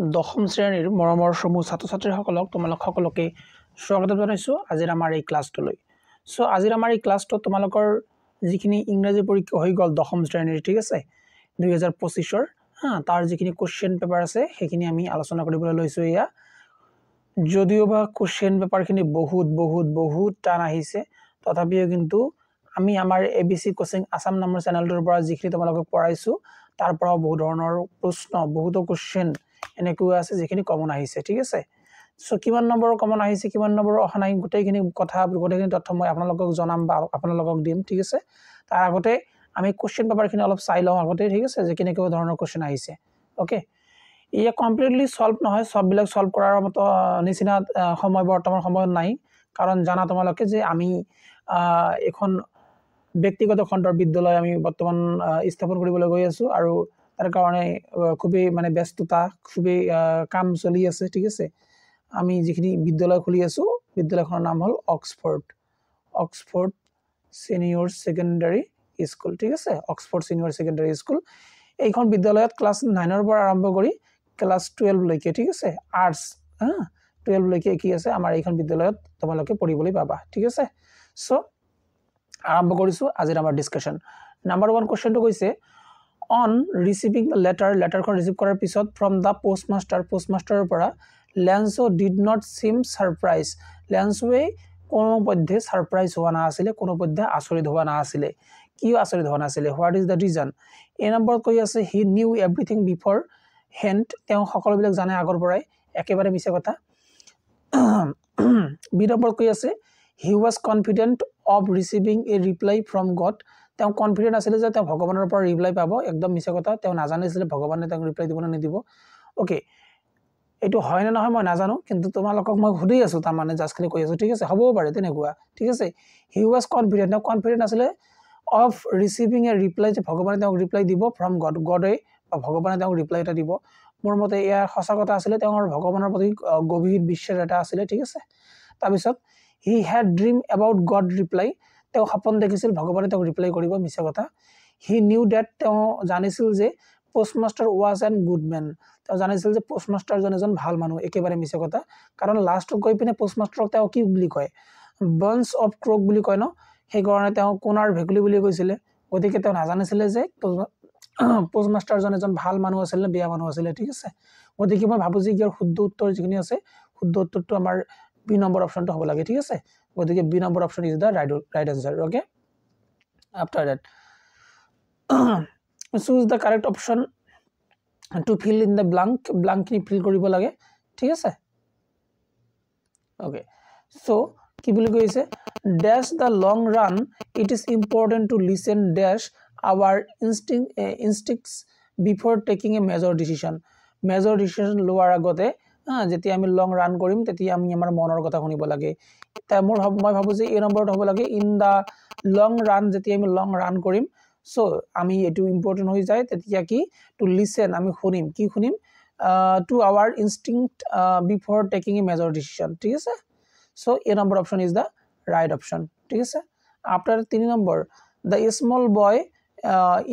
দশম শ্ৰেণীৰ মৰমৰ সমূহ ছাত্ৰ ছাত্ৰীসকলক তোমালোক সকলোকে স্বাগতম জনাইছো আজিৰ আমাৰ এই ক্লাছটোলৈ। সো আজিৰ আমাৰ এই ক্লাছটো তোমালোকৰ যিখিনি ইংৰাজী পৰীক্ষা হৈ গ'ল দশম শ্ৰেণীৰ, ঠিক আছে, 2025 তাৰ যিখিনি কোশ্চেন পেপাৰ আছে সেইখিনি আমি আলোচনা কৰিবলৈ লৈছো। এয়া যদিও বা কোশ্চেন পেপাৰখিনি বহুত টান আহিছে, তথাপিও কিন্তু আমি আমাৰ ABC কোচিং আসাম নামৰ চেনেলটোৰ পৰা যিখিনি তোমালোকক পঢ়াইছো তাৰ পৰা বহু ধৰণৰ প্ৰশ্ন, বহুতো কোশ্চেন এনেকুৱা আছে যিখিনি কমন আহিছে, ঠিক আছে। সো কিমান নম্বৰ কমন আহিছে, কিমান নম্বৰ অহা নাই, গোটেইখিনি কথা, গোটেইখিনি তথ্য মই আপোনালোকক জনাম বা আপোনালোকক দিম, ঠিক আছে। তাৰ আগতে আমি কোশ্চেন পেপাৰখিনি অলপ চাই লওঁ আগতে, ঠিক আছে, যে কেনেকুৱা ধৰণৰ কোশ্চেন আহিছে। ওকে, ইয়া কমপ্লিটলি সলভ নহয়, সববিলাক সলভ কৰাৰ মতো নিচিনা সময় বৰ্তমান সময়ত নাই। কাৰণ জানা তোমালোকে যে আমি এখন ব্যক্তিগত খণ্ডৰ বিদ্যালয় আমি বৰ্তমান স্থাপন কৰিবলৈ গৈ আছো আৰু তাৰ কাৰণে খুবই মানে ব্যস্ততা, খুবই কাম চলি আছে, ঠিক আছে। আমি যিখিনি বিদ্যালয় খুলি আছো, বিদ্যালয়খনৰ নাম হ'ল অক্সফোৰ্ড সিনিয়ৰ সেকেন্ডাৰী স্কুল, ঠিক আছে, অক্সফোৰ্ড সিনিয়ৰ সেকেন্ডাৰী স্কুল। এইখন বিদ্যালয়ত ক্লাছ 9ৰ পৰা আৰম্ভ কৰি ক্লাছ 12 লৈকে, ঠিক আছে, আৰ্টস 12 লৈকে কি আছে আমাৰ এইখন বিদ্যালয়ত তোমালোকে পঢ়িবলৈ পাবা, ঠিক আছে। সো আৰম্ভ কৰিছো আজিৰ আমাৰ ডিসকাশন। নাম্বাৰ 1 কোশ্চেনটো কৈছে, অন ৰিচিভিং দ্য লেটাৰখন ৰিচিভ কৰাৰ পিছত ফ্ৰম দ্য পোষ্টমাষ্টাৰৰ পৰা লেন্সো ডিড নট সিম সাৰপ্ৰাইজ। লেন্সোৱে কোনোপধ্যে সাৰপ্ৰাইজ হোৱা নাছিলে, কোনোপধ্যে আচৰিত হোৱা নাছিলে। কিয় আচৰিত হোৱা নাছিলে? What is the reason? A number কৈ আছে he knew everything beforehand, তেওঁ সকলোবিলাক জানে আগৰ পৰাই, একেবাৰে মিছা কথা। বি নম্বৰ কৈ আছে he was confident of receiving A reply from god, তেওঁ কনফিডেণ্ট আছিলে যে তেওঁ ভগৱানৰ পৰা ৰিপ্লাই পাব, একদম মিছা কথা, তেওঁ নাজানিছিলে ভগৱানে তেওঁক ৰিপ্লাই দিব নে নিদিব। ওকে, এইটো হয় নে নহয় মই নাজানো, কিন্তু তোমালোকক মই সুধি আছো, তাৰমানে জাষ্টখালি কৈ আছো, ঠিক আছে, হ'বও পাৰে তেনেকুৱা, ঠিক আছে। হি ৱাজ কনফিডেণ্ট, তেওঁ কনফিডেণ্ট আছিলে অফ ৰিচিভিং এ ৰিপ্লাই, যে ভগৱানে তেওঁক ৰিপ্লাই দিব ফ্ৰম গড, গডে বা ভগৱানে তেওঁক ৰিপ্লাই এটা দিব। মোৰ মতে এয়া সঁচা কথা আছিলে, তেওঁৰ ভগৱানৰ প্ৰতি গভীৰ বিশ্বাস এটা আছিলে, ঠিক আছে। তাৰপিছত he had dream about god reply, তেওঁ সপোন দেখিছিল ভগৱানে তেওঁক ৰিপ্লাই কৰিব, মিছা কথা। হি নিউ ডেট, তেওঁ জানিছিল যে postmaster was an good men, তেওঁ জানিছিল যে পোষ্টমাষ্টাৰজন এজন ভাল মানুহ, একেবাৰে মিছা কথা। কাৰণ লাষ্টত গৈ পিনে পোষ্টমাষ্টাৰক তেওঁ কি বুলি কয়, বাঞ্চ অফ ক্ৰক বুলি কয় ন, সেইকাৰণে তেওঁ কোণাৰ ভেকুলী বুলি কৈছিলে। গতিকে তেওঁ নাজানিছিলে যে পোষ্টমাষ্টাৰজন এজন ভাল মানুহ আছিলে নে বেয়া মানুহ আছিলে, ঠিক আছে। গতিকে মই ভাবোঁ যে ইয়াৰ শুদ্ধ উত্তৰ যিখিনি আছে, শুদ্ধ উত্তৰটো আমাৰ বি নম্বৰ অপশ্যনটো হ'ব লাগে, ঠিক আছে। গতিকে B number option is the right answer. Okay, after that choose the correct option to fill in the ব্লাংকখিনি ফিল কৰিব লাগে, ঠিক আছে। ওকে, সো কি বুলি কৈছে, that's the long run it is important to listen that's our instincts before taking a major decision. Major decision লোৱাৰ আগতে যেতিয়া আমি লং ৰান কৰিম তেতিয়া আমি আমাৰ মনৰ কথা শুনিব লাগে। মই ভাবোঁ যে এই নম্বৰত হ'ব লাগে, ইন দ্য লং ৰান, যেতিয়া আমি লং ৰান কৰিম, সো আমি এইটো ইম্পৰ্টেণ্ট হৈ যায় তেতিয়া কি, টু লিচেন, আমি শুনিম, কি শুনিম, to our instinct before taking a major decision, ঠিক আছে। So A number option is the right option, ঠিক আছে। After 3 number, the small boy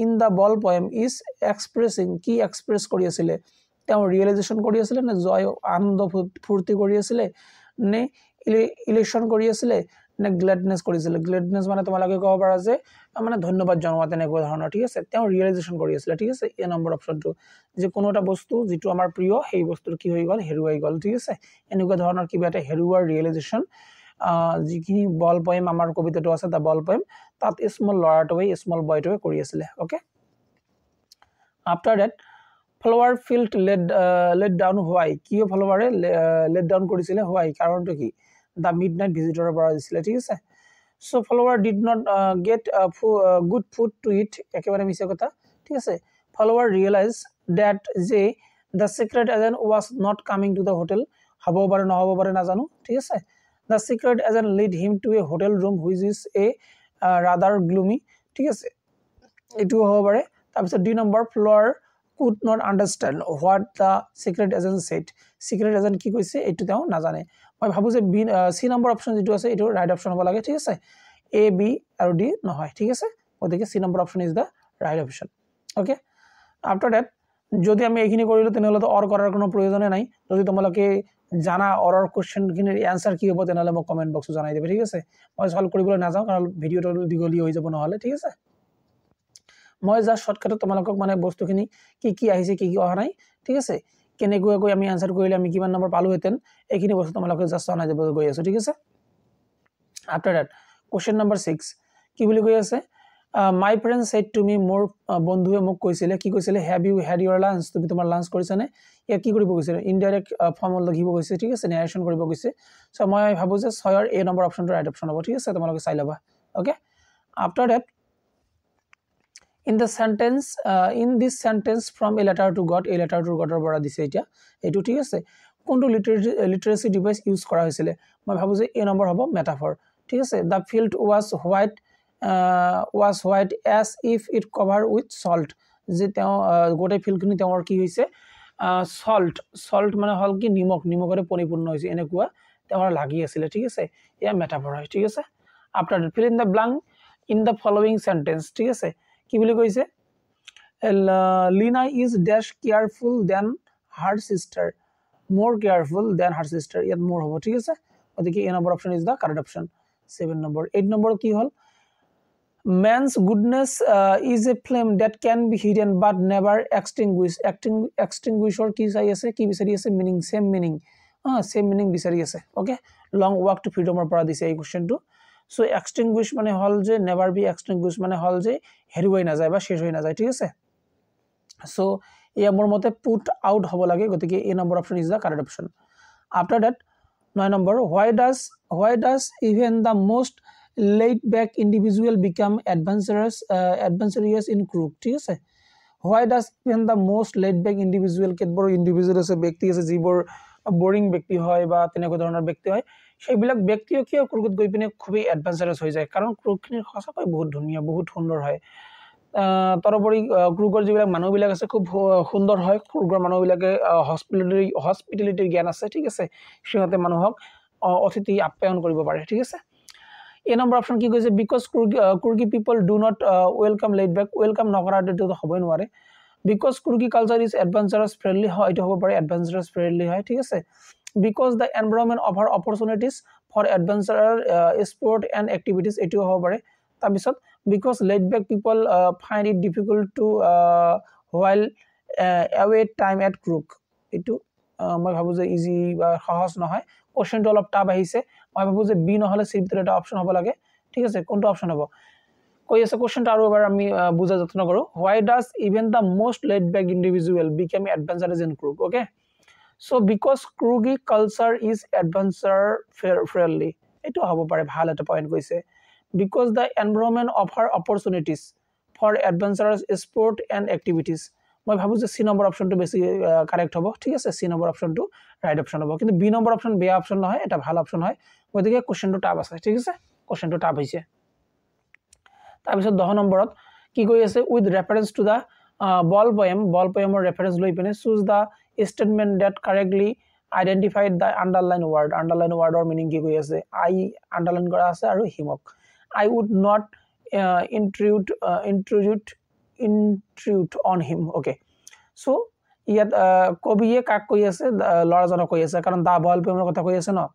in the ball poem is expressing, কি এক্সপ্ৰেছ কৰি আছিলে, তেওঁ ৰিয়েলাইজেশ্যন কৰি আছিলে নে জয়, আনন্দ ফূৰ্তি কৰি আছিলে, নে ইলেকশ্যন কৰি আছিলে, নে গ্লেডনেছ কৰিছিলে। গ্লেডনেছ মানে তোমালোকে ক'ব পাৰা যে মানে ধন্যবাদ জনোৱা, তেনেকুৱা ধৰণৰ, ঠিক আছে। তেওঁ ৰিয়েলাইজেশ্যন কৰি আছিলে, ঠিক আছে। এ নম্বৰ অপশ্যনটো, যে কোনো এটা বস্তু যিটো আমাৰ প্ৰিয় সেই বস্তুৰ কি হৈ গ'ল, হেৰুৱাই গ'ল, ঠিক আছে। এনেকুৱা ধৰণৰ কিবা এটা হেৰুৱাৰ ৰিয়েলাইজেশ্যন যিখিনি বল পয়েম, আমাৰ কবিতাটো আছে দ্য বল পয়েম, তাত স্মল ল'ৰাটোৱে, স্মল বয়টোৱে কৰি আছিলে। Okay, after that follower felt let down why, কিয় ফলোৱাৰে লেট ডাউন কৰিছিলে, হোৱাই, কাৰণটো কি, দ্য মিড নাইট ভিজিটৰৰ পৰা দিছিলে, ঠিক আছে। So follower did not get good food to eat, একেবাৰে মিছা কথা, ঠিক আছে। ফলোৱাৰ ৰিয়েলাইজ ডেট যে the secret agent was not coming to the hotel, হ'ব পাৰে নহ'ব পাৰে নাজানো, ঠিক আছে। The secret agent led him to a hotel room which is a rather gloomy, ঠিক আছে, এইটোও হ'ব পাৰে। তাৰপিছত D number, follower could not understand what the secret agent said, secret agent কি কৈছে এইটো তেওঁ নাজানে। মই ভাবোঁ যে চি নম্বৰ অপশ্যন যিটো আছে এইটো ৰাইট অপশ্যন হ'ব লাগে, ঠিক আছে। এ, বি আৰু ডি নহয়, ঠিক আছে। গতিকে C number option is the right option. Okay, after that যদি আমি এইখিনি কৰিলো তেনেহলে তো অৰ কৰাৰ কোনো প্ৰয়োজনে নাই যদি তোমালোকে জানা অৰৰ কোৱেশ্চনখিনিৰ এনসাৰ কি হ'ব তেনেহলে মোক কমেন্ট বক্সত জনাই দিবা ঠিক আছে মই সলভ কৰিবলৈ নাযাওঁ কাৰণ ভিডিওটো দীঘলীয়া হৈ যাব নহলে ঠিক আছে মই জাস্ট শৰ্টকাটত তোমালোকক মানে বস্তুখিনি কি আহিছে কি অহা নাই ঠিক আছে কেনেকৈ আমি আনসাৰ কৰিলে আমি কিমান নম্বৰ পালো হেতেন এইখিনি বস্তু তোমালোকে জাস্ট জনাই দিব গৈ আছো ঠিক আছে আফটাৰ দ্যাট কোৱেশ্চন নম্বৰ 6 কি বুলি কৈ আছে my friend said to me মোৰ বন্ধুৱে মোক কৈছিলে কি কৈছিলে have you had your lunch তুমি তোমাৰ লাঞ্চ কৰিছানে ইয়া কি কৰিব কৈছে ইনডাইৰেক্ট ফৰ্মত লিখিব কৈছে ঠিক আছে নাৰেশন কৰিব কৈছে সো মই ভাবো যে 6 এ নম্বৰ অপচনটো ৰাইট অপচন হ'ব ঠিক আছে তোমালোকে চাই লবা okay after that in this sentence from a letter to god ৰ পৰা দিছে এটা এটো ঠিক আছে কোনটো লিটাৰেসি ডিভাইস ইউজ কৰা হৈছিল মই ভাবো যে এ নম্বৰ হ'ব মেটাফৰ ঠিক আছে the field was white as if it covered with salt যে তেওঁ গোটে ফিল্ডখিনি তেওঁৰ কি হৈছে salt মানে হল কি নিমকৰে পৰিপূৰ্ণ হৈছে এনেকুৱা তেওঁৰ লাগি আছিল ঠিক আছে এয়া মেটাফৰ হয় ঠিক আছে after that fill in the blank in the following sentence ঠিক আছে কি বুলি কৈছে Lina is dash careful than her sister more careful than her sister ইয়াত more হ'ব ঠিক আছে ওদিকে এ number option is the correct option 7 number 8 number কি হল man's goodness is a flame that can be hidden but never extinguished extinguisher কি চাই আছে কি বিচাৰি আছে meaning same meaning বিচাৰি আছে okay long walk to freedom পৰা দিছে এই কোৱেশ্চনটো সো extinguish মানে হল যে never be extinguished মানে হল যে হেৰুৱাই না যায় বা শেষ হৈ না যায় ঠিক আছে সো ইয়া মোৰ মতে put out হ'ব লাগে গতিকে এ number option is the correct option after that 9 number why does even the most laid back individual become adventurous in crook ঠিক আছে why does even the most laid back individual কেতবৰ individual আছে ব্যক্তি আছে যিবোৰ boring ব্যক্তি হয় বা তেনেকুৱা ধৰণৰ ব্যক্তি হয় সেইবিলাক ব্যক্তিও কিয় ক্ৰুকত গৈ পিনে খুবই এডভান্সাৰাস হৈ যায় কাৰণ ক্ৰুকখিনি সঁচাকৈ বহুত ধুনীয়া বহুত সুন্দৰ হয় তৰপৰি ক্ৰুকৰ যিবিলাক মানুহবিলাক আছে খুব সুন্দৰ হয় ক্ৰুকৰ মানুহবিলাকে হস্পিটেলিটিৰ জ্ঞান আছে ঠিক আছে সিহঁতে মানুহক অতিথি আপ্যায়ন কৰিব পাৰে ঠিক আছে এ নম্বৰ অপচন কি কৈছে because Coorgi people do not welcome late back welcome নকৰাটো হ'বই নোৱাৰে because Coorgi culture is adventurous friendly হয় এটো হ'ব পাৰে এডভান্সাৰাস ফ্ৰেন্ডলি হয় ঠিক আছে because the environment offer opportunities for adventure sport and activities etu hobo pare tar bisot because laid back people find it difficult to while away time at crook etu moi bhabu je easy ba সহজ নহয় question তো অলপ tough আহিছে মই ভাবো যে B নহলে সি ভিতৰত এটা অপচন হ'ব লাগে ঠিক আছে কোনটো অপচন হ'ব কৈ আছে কোশ্চেনটো আৰু এবাৰ আমি বুজা যত্ন কৰো why does even the most laid back individual become adventurous in crook okay so because Krugi culture is adventure friendly eto hobo pare bhal eta point koise because the environment offer opportunities for adventurous sport and activities moi bhabu je c number option to besi correct hobo thik ase c number option to right option hobo kintu b number option be option nohoy eta bhal option hoy odike question to tab ase thik ase question to tab hoise tar bisot 10 number ot ki koi ase with reference to the ball poem or reference loi pine choose the statement that correctly identified the underline word or meaning ki koi ase I underline kora ase aru himok I would not intrude on him okay so yat kobiye kak koi ase lora jonok koi ase karon da ball poem kotha koi ase no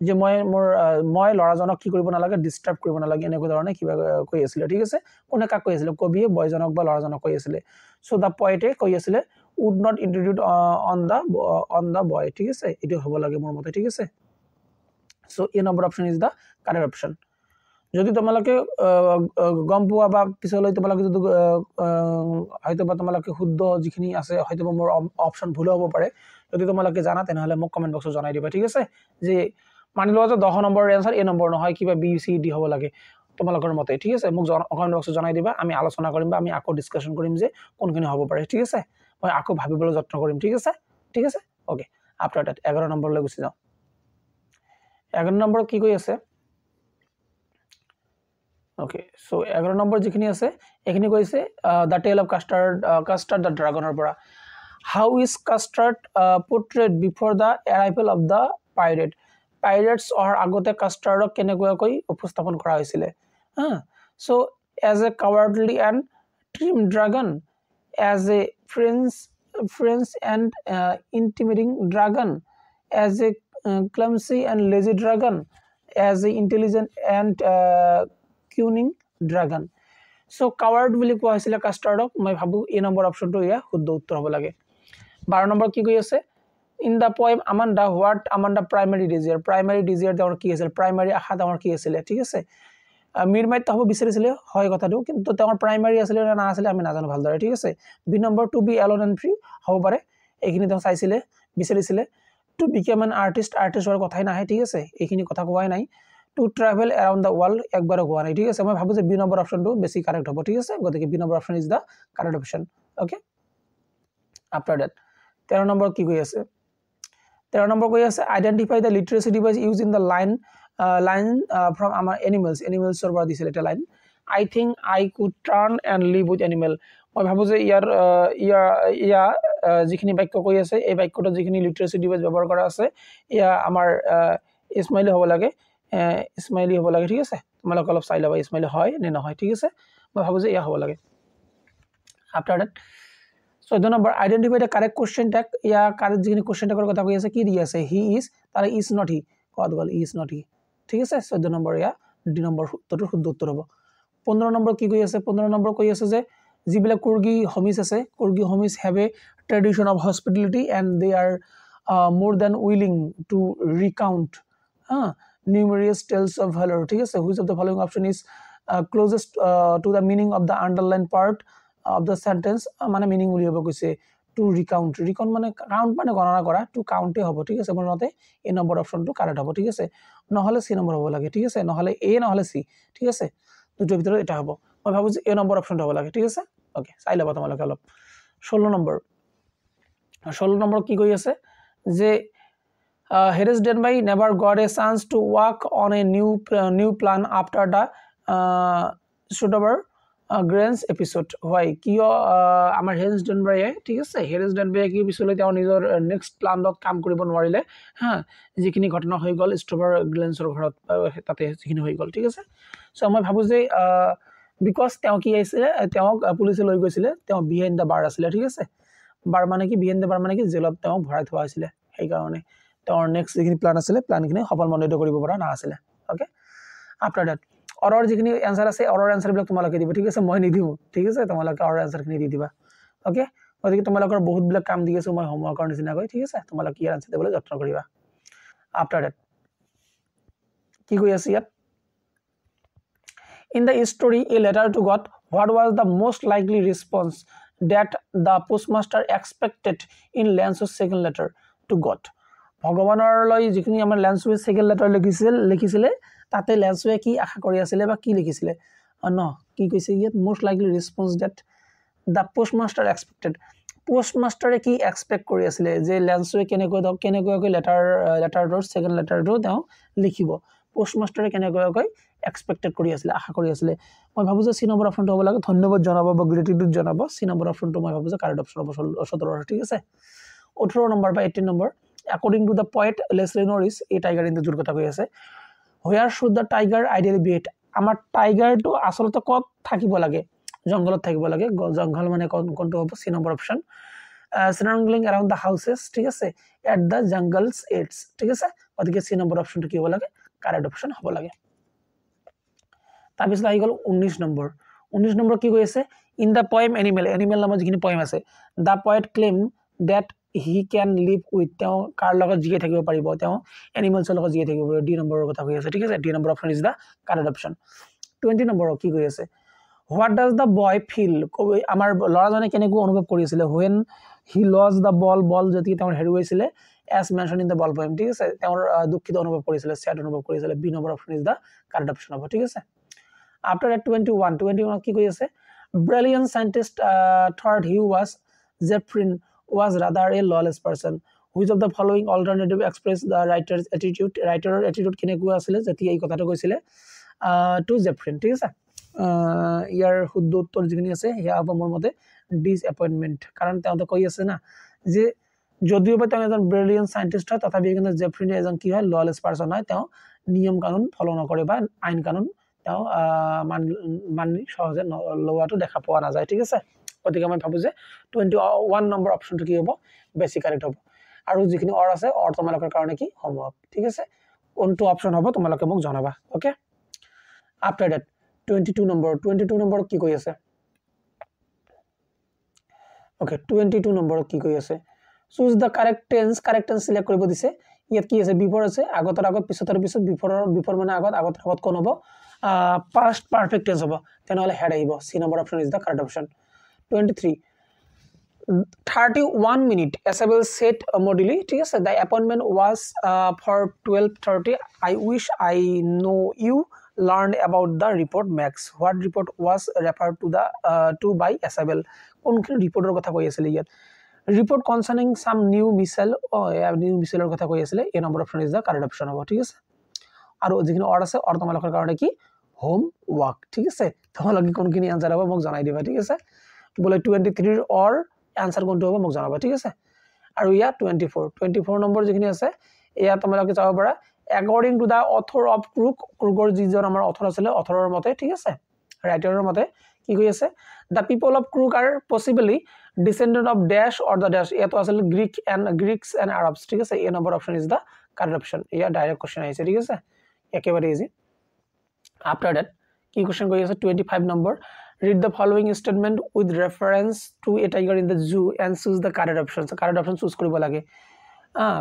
যে মই লৰাজনক কি কৰিব নালাগে disturb কৰিব নালাগে এনেকুৱা ধৰণে কিবা কৈ আছিল ঠিক আছে কোনে কাক কৈ আছিল কবিয়ে বয়জনক বা লৰাজনক কৈ আছিল সো দা পয়েটে কৈ আছিল would not intrude on the boy ঠিক আছে এটো হ'ব লাগে মোৰ মতে ঠিক আছে so A number option is the correct option যদি তোমালোকে গম পোৱা বা পিছলৈ তোমালোকে যদি হয়তো বা তোমালোকে শুদ্ধ যিখিনি আছে হয়তো মোৰ অপচন ভুল হ'ব পাৰে যদি তোমালোকে জানা তেনেহলে মোক কমেন্ট বক্সত জনাই দিবা ঠিক আছে যে মানি লোৱা যে 10 নম্বৰৰ এনসাৰ এ নম্বৰ নহয় কিবা বি সি ডি হ'ব লাগে তোমালোকৰ মতে ঠিক আছে মোক কমেন্ট বক্সত জনাই দিবা আমি আলোচনা কৰিম বা আমি আকৌ ডিসকাশন কৰিম যে কোনখিনি হ'ব পাৰে ঠিক আছে মই আকৌ ভাবিবলৈ যত্ন কৰিম ঠিক আছে ওকে আফটাৰ দ্যাট 11 নম্বৰলৈ গুছি যাও 11 নম্বৰ কি কৈ আছে okay so 11 নম্বৰ যিখিনি আছে এখিনি কৈছে the tale of custard the dragonৰ পৰা how is custard portrayed before the arrival of the pirates or আগতে custardক কেনেকৈ উপস্থাপন কৰা হৈছিল so as a cowardly and trim dragon as a prince friends and intimidating dragon, as a clumsy and lazy dragon, as a intelligent and cunning dragon. So coward বুলি কোৱা হৈছিল কাষ্টাৰ্ডক। মই ভাবো এই নম্বৰ অপশনটো ইয়া শুদ্ধ উত্তৰ হ'ব লাগে। 12 নম্বৰ কি কৈ আছে, in the poem Amanda what Amanda primary desire, primary desire তেওঁৰ কি আছিল, প্ৰাইমাৰী আশা তেওঁৰ কি আছিল, ঠিক আছে। মিৰমাইত হ'ব বিচাৰিছিলে হয় কথাটো, কিন্তু তেওঁৰ প্ৰাইমাৰী আছিল না নাছিলে আমি নাজানো ভালদৰে, ঠিক আছে। B number to be alone and free হ'ব পাৰে, এইখিনি তেওঁ চাইছিলে বিচাৰিছিলে। To become an artist, artist হোৱাৰ কথাই নাহে, ঠিক আছে, এইখিনি কথা কোৱাই নাই। To travel around the world একবাৰো কোৱা নাই, ঠিক আছে। মই ভাবোঁ যে বি নম্বৰ অপশ্যনটো বেছি কাৰেক্ট হ'ব, ঠিক আছে। গতিকে B number option is the correct option. Okay, after that 13 number কি কৈ আছে, 13 নম্বৰ কৈ আছে identify the literary device use in the line from আমাৰ এনিমেলছৰ পৰা দিছিলে এটা লাইন। I think I could turn and live with animal. মই ভাবোঁ যে ইয়াৰ যিখিনি বাক্য কৈ আছে, এই বাক্যটোত যিখিনি লিটাৰেচি ডিভাইচ ব্যৱহাৰ কৰা আছে, এয়া আমাৰ স্মাইলি হ'ব লাগে, স্মাইলি হ'ব লাগে, ঠিক আছে। তোমালোকে অলপ চাই ল'বা স্মাইলি হয় নে নহয়, ঠিক আছে। মই ভাবোঁ যে এয়া হ'ব লাগে। After that 14 number identify the correct question tag. ইয়াৰ কাৰেক্ট যিখিনি কুৱেশ্যন টেগৰ কথা কৈ আছে কি দি আছে, হি ইজ, তাৰে ইজ নট হি, ক'ত গ'ল ইজ নট হি, ঠিক আছে। 14 নম্বৰ এয়া ডি নম্বৰ উত্তৰটো শুদ্ধ উত্তৰ হ'ব। 15 নম্বৰ কি কৈ আছে, 15 নম্বৰ কৈ আছে যে যিবিলাক কুৰ্গী হোমিজ আছে, Coorgi homes have a tradition of hospitality and they are more than willing to recount numerous tales of valor, ঠিক আছে। which of the following option is closest to the meaning of the underlined part of the sentence, মানে meaning বুলি হ'ব কৈছে two ৰিকাউণ্ট, ৰিকাউণ্ট মানে count মানে গণনা কৰা, টু কাউণ্টে হ'ব, ঠিক আছে। মোৰ মতে এই নম্বৰ অপশ্যনটো কাৰেক্ট হ'ব, ঠিক আছে। নহ'লে চি নম্বৰ হ'ব লাগে, ঠিক আছে, নহ'লে এ নহ'লে চি, ঠিক আছে, দুটোৰ ভিতৰত এটা হ'ব। মই ভাবোঁ যে এই নম্বৰ অপশ্যনটো হ'ব লাগে, ঠিক আছে। অ'কে, চাই ল'বা তোমালোকে অলপ। 16 নম্বৰ কি কৈ আছে যে Harris Denby never got a chance to work on a new plan after the Sotober Grants episode. Why? কিয় আমাৰ হেৰিছ ডেনবাৰীয়ে, ঠিক আছে, হেৰিছ ডেনবাৰীয়ে কি পিছলৈ তেওঁ নিজৰ নেক্সট প্লানত কাম কৰিব নোৱাৰিলে, যিখিনি ঘটনা হৈ গ'ল ষ্ট্ৰবাৰ গ্লেন্সৰ ঘৰত, তাতে যিখিনি হৈ গ'ল, ঠিক আছে। চ' মই ভাবোঁ যে বিকজ তেওঁ কি আহিছিলে, তেওঁক পুলিচে লৈ গৈছিলে, তেওঁ বিহাইণ্ড দ্য বাৰ আছিলে, ঠিক আছে। বাৰ মানে কি, বিহাইণ্ড দ্য বাৰ মানে কি, জেলত তেওঁক ভৰাই থোৱা হৈছিলে, সেইকাৰণে তেওঁৰ নেক্সট যিখিনি প্লান আছিলে, প্লানখিনি সফলমণ্ডিত কৰিব পৰা নাছিলে। অ'কে, আফটাৰ ডেট অৰৰ যিখিনি এনচাৰ আছে, অৰৰ এনচাৰবিলাক তোমালোকে দিব, ঠিক আছে, মই নিদিওঁ, ঠিক আছে, তোমালোকে অৰৰ এনচাৰখিনি দি দিবা। অ'কে, গতিকে তোমালোকৰ বহুতবিলাক কাম দি আছোঁ মই হোমৱৰ্কৰ নিচিনাকৈ, ঠিক আছে। তোমালোকে ইয়াৰ এনচাৰ দিবলৈ যত্ন কৰিবা। আফটাৰ ডেট কি কৈ আছে ইয়াত, in the story a letter to God, what was the most likely response that the postmaster expected in লেন্সৰ ছেকেণ্ড লেটাৰ টু গড। ভগৱানলৈ যিখিনি আমাৰ লেন্সুৱে ছেকেণ্ড লেটাৰ লিখিছিলে, তাতে লেন্সুৱে কি আশা কৰি আছিলে বা কি লিখিছিলে, কি কৈছে ইয়াত, most likely response that the postmaster expected. পোষ্টমাষ্টাৰে কি এক্সপেক্ট কৰি আছিলে যে লেন্সুৱে কেনেকুৱাকৈ লেটাৰটোৰ ছেকেণ্ড লেটাৰটো তেওঁ লিখিব, পোষ্টমাষ্টাৰে কেনেকুৱাকৈ এক্সপেক্টেড কৰি আছিলে, আশা কৰি আছিলে। মই ভাবোঁ যে চি নম্বৰ অপশ্যনটো হ'ব লাগে, ধন্যবাদ জনাব বা গ্ৰেটিটিউড জনাব, চি নম্বৰ অপশ্যনটো মই ভাবোঁ যে কাৰেক্ট অপশ্যন হ'ব 17, ঠিক আছে। 18 নম্বৰ বা 18 number according to the poet Leslie Norris, এই টাইগাৰ ইন দ্য জুৰ কথা কৈ আছে। Where should the tiger ideally behave, আমাৰ টাইগাৰটো আচলতে ক'ত থাকিব লাগে, জংঘলত থাকিব লাগে, জংঘল মানে কোনটো হ'ব, C number option. Snarling around the houses, ঠিক আছে, এট দ্য জংগলছ এডছ, ঠিক আছে। গতিকে চি নম্বৰ অপশ্যনটো কি হ'ব লাগে, কাৰেক্ট অপশ্যন হ'ব লাগে। তাৰপিছত আহি গ'ল 19 নম্বৰ। 19 নম্বৰ কি কৈ আছে, in the poem animal, animal নামৰ যিখিনি পয়েম আছে, the poet claim that he can live with, তেওঁ কাৰ লগত জীয়াই থাকিব পাৰিব, তেওঁ এনিমেলছৰ লগত জীয়াই থাকিব পাৰিব, ডি নম্বৰৰ কথা কৈ আছে, ঠিক আছে। D number option is the correct option. 20 number কি কৈ আছে, what does the boy feel, আমাৰ ল'ৰাজনে কেনেকৈ অনুভৱ কৰিছিলে, when he lose the ball যেতিয়া তেওঁৰ হেৰুৱাইছিলে, as mention in the ball poem, ঠিক আছে, তেওঁৰ দুখিত অনুভৱ কৰিছিলে, ছেড অনুভৱ কৰিছিলে, B number option is the correct option হ'ব, ঠিক আছে। আফটাৰ ডেট 21 কি কৈ আছে, brilliant scientist thought he was Jefrin was rather a lawless person. Which of the following alternative express the writer's attitude, writerer attitude কেনেকুৱা আছিলে যেতিয়া এই কথাটো কৈছিলে টু জেফ্ৰিন, ঠিক আছে। ইয়াৰ শুদ্ধ উত্তৰ যিখিনি আছে সেয়া হ'ব মোৰ মতে ডিসএপইণ্টমেণ্ট, কাৰণ তেওঁতে কৈ আছে না যে যদিও বা তেওঁ এজন ব্ৰিলিয়েণ্ট চাইণ্টিষ্ট হয়, তথাপি কিন্তু জেফ্ৰিনে এজন কি হয়, ললেছ পাৰ্চন হয়, তেওঁ নিয়ম কানুন ফলো নকৰে বা আইন কানুন তেওঁ মানি সহজে লোৱাটো দেখা পোৱা নাযায়, ঠিক আছে। গতিকে মই ভাবো যে 21 নম্বৰ অপশনটো কি হ'ব বেছি কাৰেক্ট হ'ব আৰু যিখিনি অৰ আছে অৰ তোমালোকৰ কাৰণে কি হোমৱৰ্ক ঠিক আছে কোনটো অপশন হ'ব তোমালোকে মোক জনাবা ওকে আফটাৰ দ্যাট 22 নম্বৰ কি কৈ আছে ওকে 22 নম্বৰ কি কৈ আছে চুজ দা কাৰেক্ট টেন্স সিলেক্ট কৰিব দিছে ইয়াত কি আছে বিফোৰ আছে আগতৰ আগত পিছতৰ পিছত বিফোৰ মানে আগতৰ আগত কোন হ'ব past perfect tense হ'ব তেনেহলে হেড আহিব C number option is the correct option 23 31 minute Isabel said modily ঠিক আছে the appointment was for 12:30 I wish I know you learned about the report Max what report was referred to the to by Isabel কোনখিনি ৰিপৰ্টৰ কথা কৈ আছিল ইয়াত report concerning some new missile new missileৰ কথা কৈ আছিল এই number option is da correct option হ'ব ঠিক আছে আৰু যিখিনি অৰ আছে অৰ তোমালোকৰ কাৰণে কি হোম ওয়াৰ্ক ঠিক আছে তোমালোকে কোনখিনি আনসাৰ হ'ব মোক জনাই দিবা ঠিক আছে বলে 23 ৰ অৰ আনসাৰ কোনটো হ'ব মোক জনাবা ঠিক আছে আৰু ইয়া 24 নম্বৰ যিখিনি আছে ইয়া তোমালোকে চাব পাৰা according to the author of ক্ৰুকৰ যিজন আমাৰ অথৰ আছিল অথৰৰ মতে ঠিক আছে ৰাইটাৰৰ মতে কি কৈ আছে the people of Kruk are possibly descendant of dash or the dash এটো আছিল Greeks and Arabs ঠিক আছে এই number option is the correct option ইয়া ডাইরেক্ট কোশ্চেন আহিছে ঠিক আছে একেবারে ইজি after that কি কোশ্চেন কৈ আছে 25 number read the following statement with reference to a tiger in the zoo and choose the correct option so correct option choose কৰিব লাগে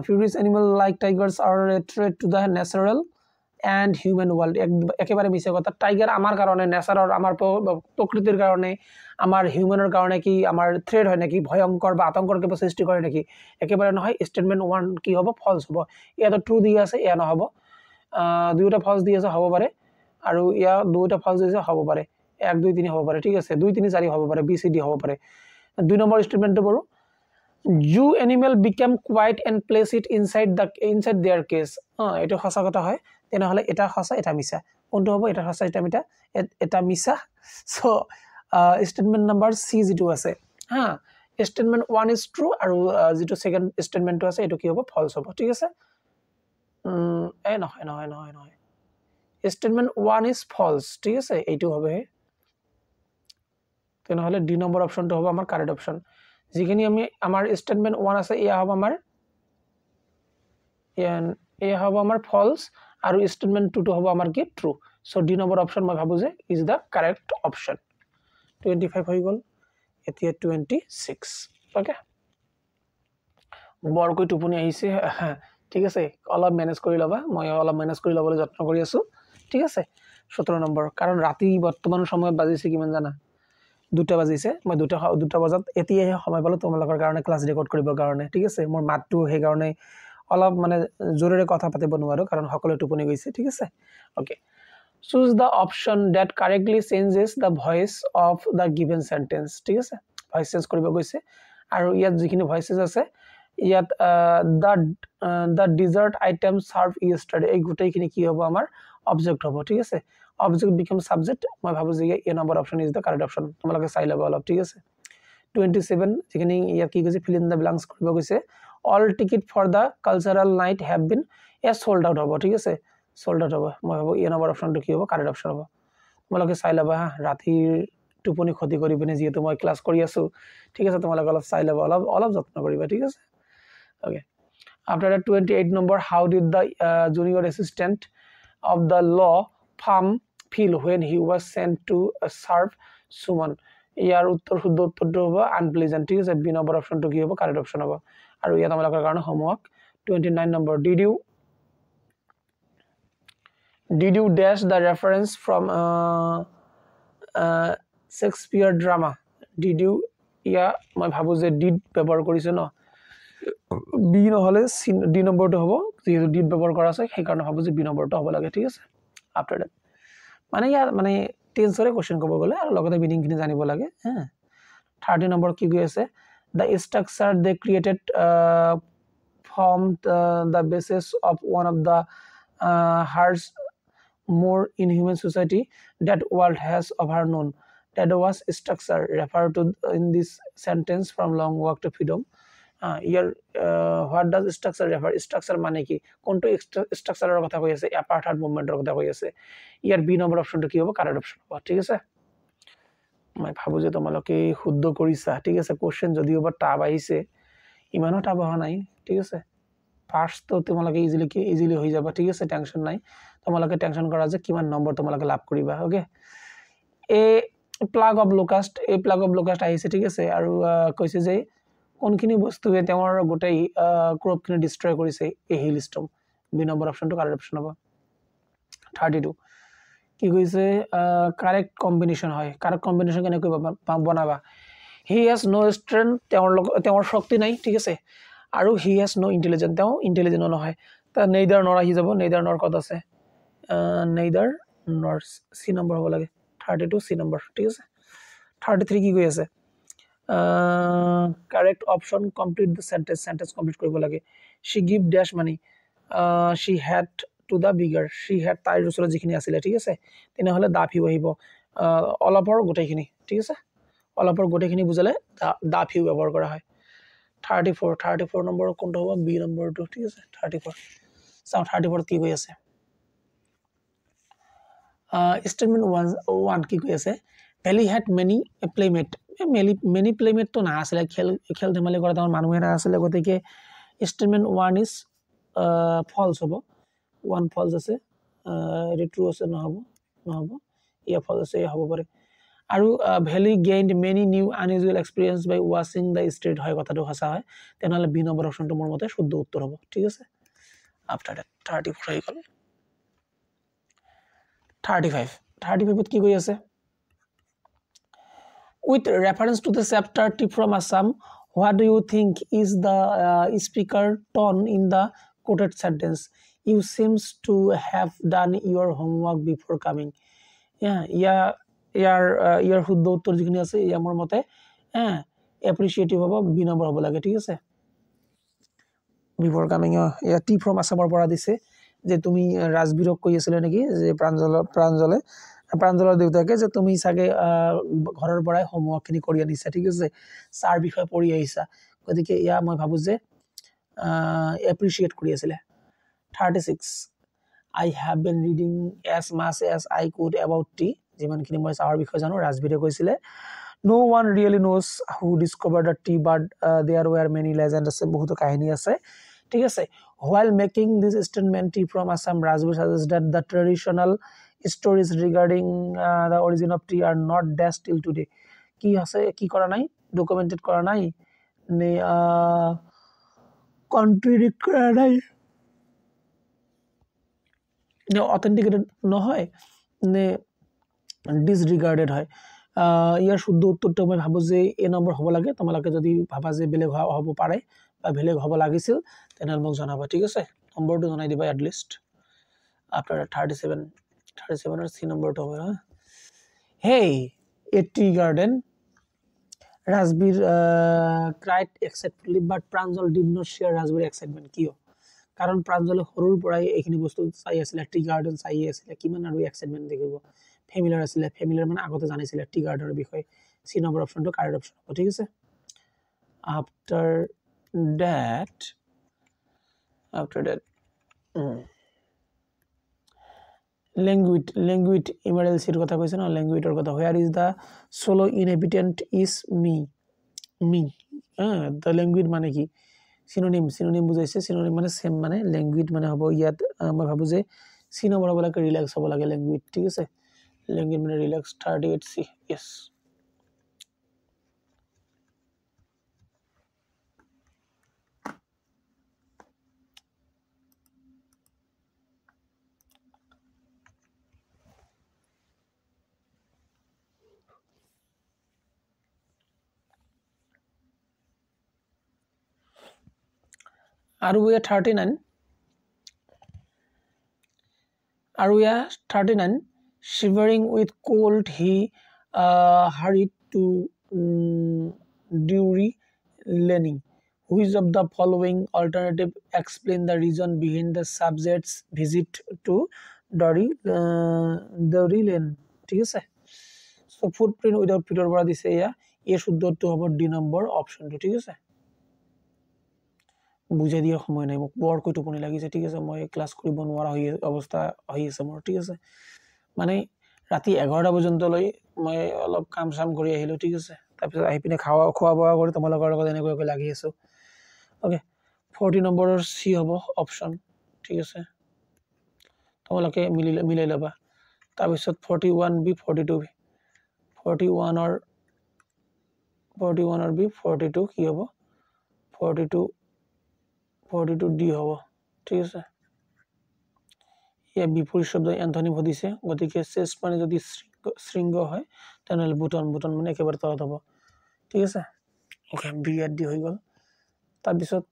furious animal like tigers are a threat to the natural and human world একেবারে মিছে কথা tiger আমার কারণে নেচাৰৰ আমাৰ প্ৰকৃতিৰ কাৰণে আমাৰ হিউম্যানৰ কাৰণে কি আমাৰ থ্ৰেট হয় নেকি ভয়ংকৰ বা আতংকৰ কিবা সৃষ্টি কৰে নেকি একেবাৰে নহয় স্টেটমেন্ট 1 কি হ'ব ফলস হ'ব ইয়াত ট্ৰু দি আছে ইয়া নহব দুইটা ফলস দি আছে হ'ব পাৰে আৰু ইয়া দুইটা ফলস দি আছে হ'ব পাৰে 1 2 3 হ'ব পাৰে ঠিক আছে 2 3 4 হ'ব পাৰে বি সি ডি হ'ব পাৰে দুই নম্বৰ স্টেটমেন্টটো পঢ়ো you animal become quiet and place it inside their case এটা সঁচা কথা হয় তেনেহলে এটা সঁচা এটা মিছা কোনটো হ'ব এটা সঁচা এটা মিছা সো স্টেটমেন্ট নাম্বার সি যেটো আছে স্টেটমেন্ট 1 is true আৰু যেটো সেকেন্ড স্টেটমেন্টটো আছে এটো কি হ'ব ফলস হ'ব ঠিক আছে নহয় স্টেটমেন্ট 1 is false ঠিক আছে এইটো হবে তেনেহলে ডি নম্বৰ অপশনটো হ'ব আমাৰ কাৰেক্ট অপশন যিখিনি আমি আমাৰ স্টেটমেন্ট 1 আছে ইয়া হ'ব আমাৰ ফলস আৰু স্টেটমেন্ট 2 টো হ'ব আমাৰ কি true so D number option মই ভাবো যে ইজ দা কাৰেক্ট অপশন 25 হৈ গল এতিয়া 26 ওকে বৰকৈ টোপনি আহিছে ঠিক আছে অলপ মেনেজ কৰি লবা মই অলপ মেনেজ কৰি লবলৈ যত্ন কৰি আছো ঠিক আছে 17 নম্বৰ কাৰণ ৰাতি বৰ্তমান সময়ত বাজিছে কিমান জানা 2টা বাজিছে মই 2টা বজাত এতিয়াহে সময় পালো তোমালোকৰ কাৰণে ক্লাস ৰেকৰ্ড কৰিবৰ কাৰণে ঠিক আছে মোৰ মাতটো হে কাৰণে অলপ মানে জোৰেৰে কথা পাতিব নোৱাৰো কাৰণ সকলোৱে টোপনি গৈছে ঠিক আছে okay choose the option that correctly changes the voice of the given sentence ঠিক আছে ভয়েস চেঞ্জ কৰিব গৈছে আৰু ইয়াত যিখিনি ভয়েসেস আছে ইয়াত the dessert item served yesterday এই গুটেইখিনি কি হ'ব আমাৰ অবজেক্ট হ'ব ঠিক আছে object become subject মই ভাবো যে এই number option is the correct option তোমালোকে চাই লবা অলপ ঠিক আছে 27 যেখানে ইয়াত কি কৈছে fill in the blanks কৰিব গৈছে all ticket for the cultural night have been sold out হ'ব ঠিক আছে sold out হ'ব মই ভাবো এই নম্বৰ অপশনটো কি হ'ব কাৰেক্ট অপশন হ'ব তোমালোকে চাই লবা ৰাতিৰ টোপনি ক্ষতি কৰিবনে যেহেতু মই ক্লাস কৰি আছো ঠিক আছে তোমালোকে অলপ চাই লবা অলপ যত্ন কৰিবা ঠিক আছে okay after that 28 number how did the junior assistant of the law firm feel when he was sent to serve Suman ইয়াৰ শুদ্ধ উত্তৰটো হ'ব আনপ্লেজেন্ট ঠিক আছে বি নম্বৰ অপশনটো কি হ'ব কাৰেক্ট অপশন হ'ব আৰু ইয়াত আমালোকৰ কাৰণে homework 29 number did you dash the reference from Shakespeare drama did you ইয়া মই ভাবো যে did ব্যৱহাৰ কৰিছে ন বি নহলে ডি নম্বৰটো হ'ব যেহেতু ডিড ব্যৱহাৰ কৰা আছে সেই কাৰণে ভাবো যে বি নম্বৰটো হ'ব লাগে ঠিক আছে আফটাৰ দ্যাট মানে ইয়াৰ মানে টেন্সৰে কোশ্চেন ক'ব গলে আৰু লগতে মিনিং খিনি জানিব লাগে 30 নম্বৰ কি গৈ আছে the structure they created formed the basis of one of the harsh more inhuman society that world has ever known that was structure referred to in this sentence from long walk to freedom year what does structure refer structure মানে কি কোনটো স্ট্ৰাকচাৰৰ কথা কৈ আছে অ্যাপাৰ্থাইড মুভমেন্টৰ কথা কৈ আছে ইয়াৰ B number অপশনটো কি হ'ব কারেক্ট অপশন হ'ব ঠিক আছে মই ভাবো যে তোমালোকে শুদ্ধ কৰিছা ঠিক আছে কোশ্চেন যদিও বা টাব আহিছে ইমানো টাব অহা নাই ঠিক আছে ফার্স্ট তো তোমালোকে ইজিলি হৈ যাব ঠিক আছে টেনশন নাই তোমালোকে টেনশন কৰা যে কিমান নম্বৰ তোমালোকে লাভ কৰিবা okay A plug of locust আহিছে ঠিক আছে আৰু কৈছে যে কোনখিনি বস্তুৱে তেওঁৰ গোটেই ক্ৰপখিনি ডিস্ট্ৰয় কৰিছে এই hill ষ্টম B number অপশনটো correct option হ'ব 32 কি কৈছে কারেক্ট কম্বিনেশন হয় কারেক্ট কম্বিনেশন কেনেকৈ বনাবা হি হ্যাজ নো স্ট্রেংথ তেওঁৰ শক্তি নাই ঠিক আছে আৰু হি হ্যাজ নো ইন্টেলিজেন্ট তেওঁ ইন্টেলিজেন্ট নহয় তা নেইদাৰ নৰ আহি যাব নেইদাৰ নৰ কত আছে নেইদাৰ নৰ সি নম্বৰ হ'ব লাগে 32 সি নম্বৰ ঠিক আছে 33 কি কৈ আছে correct option complete the sentence complete কৰিব লাগে she give dash money she had to the bigger she had তাইৰ ওচৰত যিখিনি আছিল ঠিক আছে তেনেহলে দা ফিউ আহিব অলপৰ গোটেইখিনি ঠিক আছে অলপৰ গোটেইখিনি বুজালে দা ফিউ ব্যৱহাৰ কৰা হয় 34 নম্বৰ কোনটো হ'ব বি নম্বৰটো ঠিক আছে 34 চাও 34 কি কৈ আছে statement 1 কি কৈ আছে Pelly had many playmate many playmate তো না আসলে খেল ধেমালি কৰা তাৰ মানুহে না আসলে গতিকে statement 1 is false হ'ব 1 false আছে এটা true আছে নহব ইয়া false আছে হ'ব পাৰে আৰু Valley gained many new unusual experience by watching the street হয় কথাটো সঁচা হয় তেনেহলে বি নম্বৰ অপশনটো মোৰ মতে শুদ্ধ উত্তৰ হ'ব ঠিক আছে after that 34 হৈ গ'ল 35 কি কৈ আছে With reference to the chapter Tip from Assam, what do you think is the speaker tone in the quoted sentence? You seems to have done your homework before coming. ইয়াৰ শুদ্ধ উত্তৰ যিখিনি আছে ইয়া মোৰ মতে এপ্ৰিচিয়েটিভ হ'ব বি নম্বৰ হ'ব লাগে ঠিক আছে বিফৰ কামিং ইয়া টি ফ্ৰম আসামৰ পৰা দিছে যে তুমি ৰাজবীৰক কৈ আছিলে নেকি যে প্ৰাঞ্জলৰ দেউতাকে যে তুমি সাগে ঘৰৰ পৰাই হোমৱৰ্কখিনি কৰি আনিছা ঠিক আছে চাৰ বিষয় পঢ়ি আহিছা গতিকে ইয়া মই ভাবো যে এপ্ৰিচিয়েট কৰি আছিলে 36 I have been reading as much as I could about tea যিমানখিনি মই চাৰ বিষয় জানো ৰাজবীৰে কৈছিলে no one really knows who discovered the tea but there were many legends আছে বহুত কাহিনী আছে ঠিক আছে while making this statement tea from Assam Rajbir suggests that the traditional stories regarding the origin of tea are not dashed till today কি আছে কি কৰা নাই ডকুমেন্টেড কৰা নাই নে কন্ট্ৰাডিক্ট কৰা নাই নে অথেন্টিকেটেড নহয় নে ডিসৰিগাৰ্ডেড হয় ইয়াৰ শুদ্ধ উত্তৰটো মই ভাবো যে এ নম্বৰ হ'ব লাগে তোমালোকে যদি ভাবা যে বেলেগ হ'ব পাৰে বা বেলেগ হ'ব লাগিছিল তেনেহলে মোক জনাবা ঠিক আছে নম্বৰটো জনাই দিবা at list after 37 or C নম্বৰটো হ'ব hey a tea garden Rajbir cried excitedly but Pranjal did not share Rajbir excitement কিয় কাৰণ প্ৰাঞ্জলে সৰুৰ পৰাই এইখিনি বস্তু চাই আছিল টি গাৰ্ডেন চাই আছিল কিমান আৰু এক্সাইটমেন্ট দেখিব ফ্যামিলিয়াৰ আছিল ফ্যামিলিয়াৰ মানে আগতে জানিছিল টি গাৰ্ডেনৰ বিষয়ে সি নম্বৰ অপশনটো কারেক্ট অপশন হ'ব ঠিক আছে after that language emergency কথা কৈছে না languageৰ কথা where is the solo inhabitant is me the language মানে কি synonym বুজাইছে synonym মানে সেম মানে language মানে হ'ব ইয়াত মই ভাবো যে সি নম্বৰ হ'ব লাগে ৰিল্যাক্স হ'ব লাগে language ঠিক আছে language মানে relax 38 C yes Are we at 39 shivering with cold he hurried to Drury Lane which of the following alternative explain the reason behind the subject's visit to Drury Lane ঠিক আছে so footprint without Peter পৰা দিছে ইয়া শুদ্ধটো হ'ব D number অপশনটো ঠিক আছে বুঝাই দিয়া সময় নাই মোক বৰকৈ টোপনি লাগিছে ঠিক আছে মই ক্লাস কৰিব নোৱাৰা হৈ অৱস্থা হৈ আছে মোৰ ঠিক আছে মানে ৰাতি 11টা পৰ্যন্তলৈ মই অলপ কাম চাম কৰি আহিলোঁ ঠিক আছে তাৰপিছত আহি পিনে খোৱা বোৱা কৰি তোমালোকৰ লগত এনেকৈ লাগি আছোঁ ওকে 40 নম্বৰৰ সি হ'ব অপশ্যন ঠিক আছে তোমালোকে মিলাই ল'বা তাৰপিছত 41B 42B 41 ৰ B 42 কি হ'ব 42D হ'ব ঠিক আছে ইয়া বিপৰীত শব্দ এন্থনি সুধিছে গতিকে চেষ্ট মানে যদি শৃংগ হয় তেনেহ'লে বুটন মানে একেবাৰে তলত হ'ব ঠিক আছে ওকে BRD হৈ গ'ল তাৰপিছত